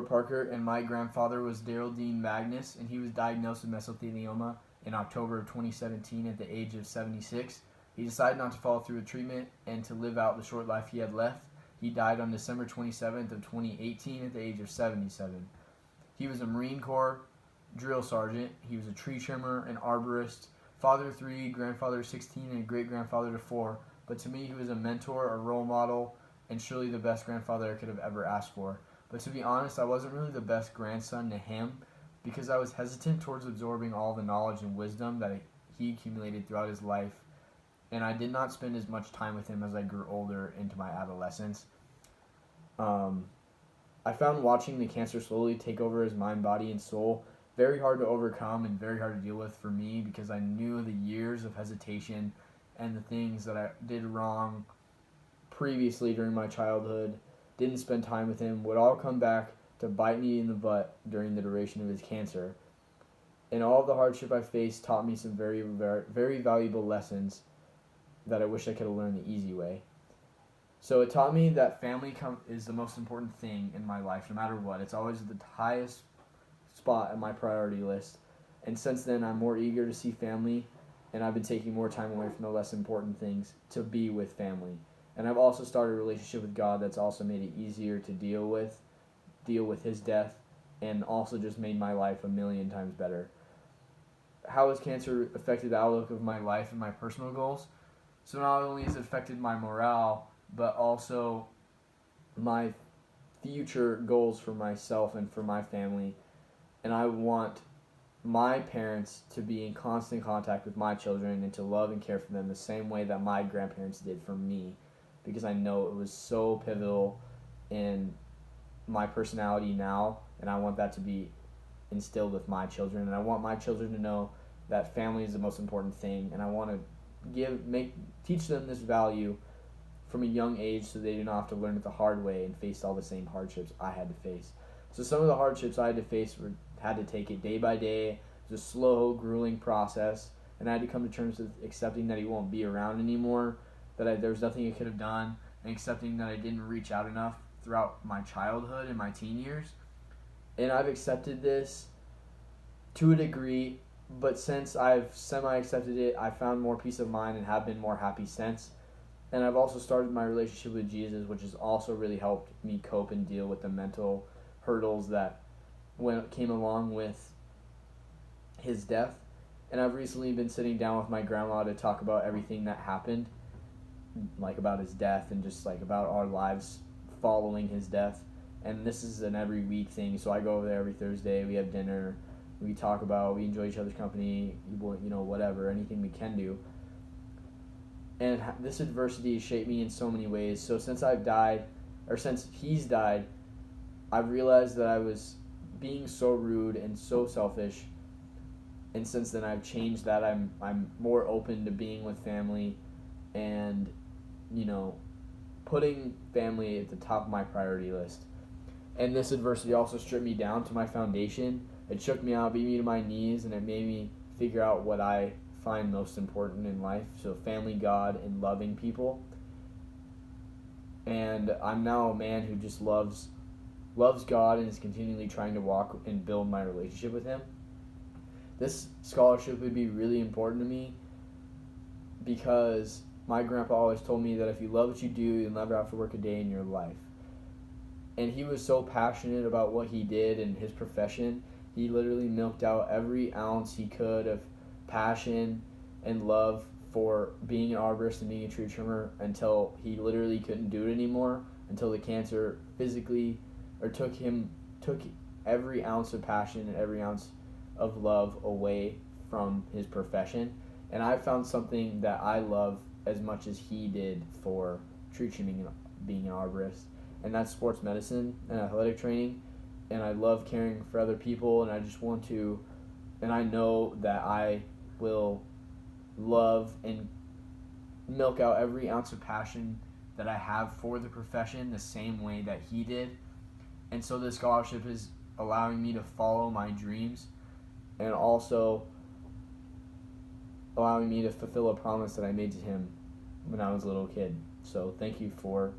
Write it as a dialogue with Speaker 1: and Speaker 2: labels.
Speaker 1: Parker, and my grandfather was Daryl Dean Magnus, and he was diagnosed with mesothelioma in October of 2017 at the age of 76. He decided not to follow through with treatment and to live out the short life he had left. He died on December 27th of 2018 at the age of 77. He was a Marine Corps drill sergeant. He was a tree trimmer, an arborist, father of 3, grandfather of 16, and great-grandfather to 4. But to me, he was a mentor, a role model, and surely the best grandfather I could have ever asked for. But to be honest, I wasn't really the best grandson to him because I was hesitant towards absorbing all the knowledge and wisdom that he accumulated throughout his life, and I did not spend as much time with him as I grew older into my adolescence. I found watching the cancer slowly take over his mind, body, and soul very hard to overcome and very hard to deal with for me because I knew the years of hesitation and the things that I did wrong previously during my childhood, didn't spend time with him, would all come back to bite me in the butt during the duration of his cancer. And all of the hardship I faced taught me some very, very, very valuable lessons that I wish I could have learned the easy way. So it taught me that family is the most important thing in my life, no matter what. It's always the highest spot on my priority list. And since then, I'm more eager to see family, and I've been taking more time away from the less important things to be with family. And I've also started a relationship with God that's also made it easier to deal with his death, and also just made my life a million times better. How has cancer affected the outlook of my life and my personal goals? So not only has it affected my morale, but also my future goals for myself and for my family. And I want my parents to be in constant contact with my children and to love and care for them the same way that my grandparents did for me, because I know it was so pivotal in my personality now, and I want that to be instilled with my children. And I want my children to know that family is the most important thing, and I want to teach them this value from a young age so they do not have to learn it the hard way and face all the same hardships I had to face. So some of the hardships I had to face had to take it day by day. It was a slow, grueling process, and I had to come to terms with accepting that he won't be around anymore, that there was nothing I could have done, and accepting that I didn't reach out enough throughout my childhood and my teen years. And I've accepted this to a degree, but since I've semi-accepted it, I found more peace of mind and have been more happy since. And I've also started my relationship with Jesus, which has also really helped me cope and deal with the mental hurdles that came along with his death. And I've recently been sitting down with my grandma to talk about everything that happened, like about his death and just like about our lives following his death. And this is an every week thing, so I go over there every Thursday. We have dinner, we enjoy each other's company, whatever, anything we can do. And this adversity has shaped me in so many ways. So since he's died, I've realized that I was being so rude and so selfish. And since then, I've changed that. I'm more open to being with family, and putting family at the top of my priority list. And this adversity also stripped me down to my foundation. It shook me out, beat me to my knees, and it made me figure out what I find most important in life. So family, God, and loving people. And I'm now a man who just loves God and is continually trying to walk and build my relationship with him. This scholarship would be really important to me because my grandpa always told me that if you love what you do, you'll never have to work a day in your life. And he was so passionate about what he did and his profession. He literally milked out every ounce he could of passion and love for being an arborist and being a tree trimmer until he literally couldn't do it anymore, until the cancer physically took every ounce of passion and every ounce of love away from his profession. And I found something that I love as much as he did for tree trimming and being an arborist, and that's sports medicine and athletic training. And I love caring for other people, and I just want to, and I know that I will love and milk out every ounce of passion that I have for the profession the same way that he did. And so this scholarship is allowing me to follow my dreams and also allowing me to fulfill a promise that I made to him when I was a little kid. So thank you for